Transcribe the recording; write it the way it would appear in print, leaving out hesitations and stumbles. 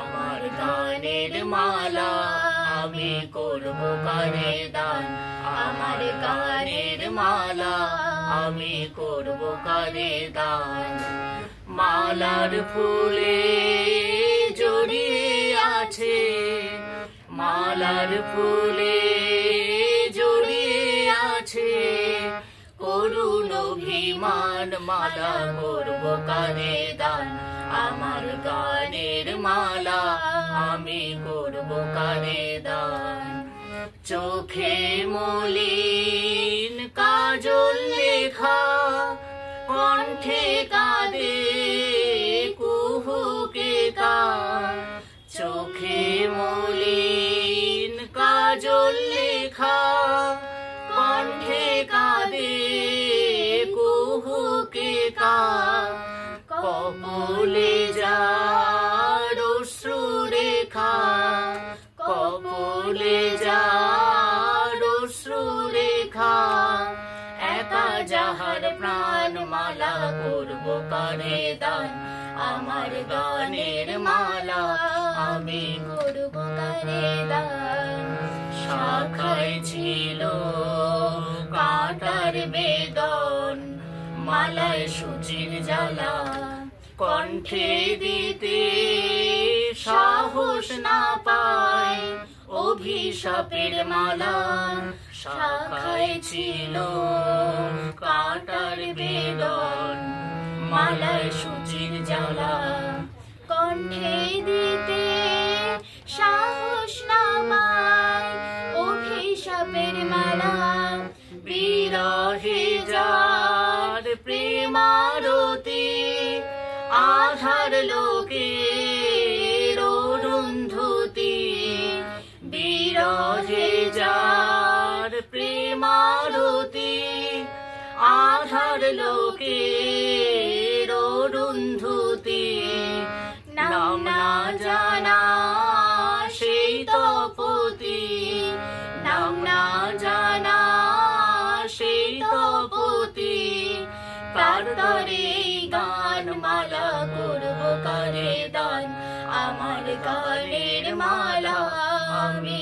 আমার গানের মালা আমি করব কানে দান, আমার গানের মালা আমি করব কানে দান। মালার ফুলে জড়িয়ে আছে, মালার ফুলে জড়িয়ে আছে করুণ অভিমান, মালা করব কানে দান, আমার গানের মালা আমি করব কানে দান। চোখে মলিন কাজল লেখা, কণ্ঠে কাঁদে কুহুকে কান। চোখে মলিন কাজল লেখা, কণ্ঠে কাঁদে কুহুকে কান। কপলে যার অশ্রু রেখা, কপলে যার অশ্রু রেখা, একা যাহার প্রাণ মালা করব কানে দান, আমার গানের মালা আমি করব কানে দান। শাখায় ছিল কাঁটার বেদন, মালায় সূচির জ্বালা, কণ্ঠে দিতে সাহস না পায় অভিশাপের মালা। শাখায় ছিল কাঁটার বেদন, মালায় সূচির জ্বালা, কণ্ঠে দিতে সাহস না পায় অভিশাপের মালা। বিরহে যার প্রেমারতি, আধার লোকের অরুন্ধতি। বিরহে যার প্রেমারতি, আধার লোকের অরুন্ধতি। নাম না জানা সেই তপতি, নাম না জানা সেই তপতি। তার তরে গান মালা করব কানে দান, আমার গানের মালা আমি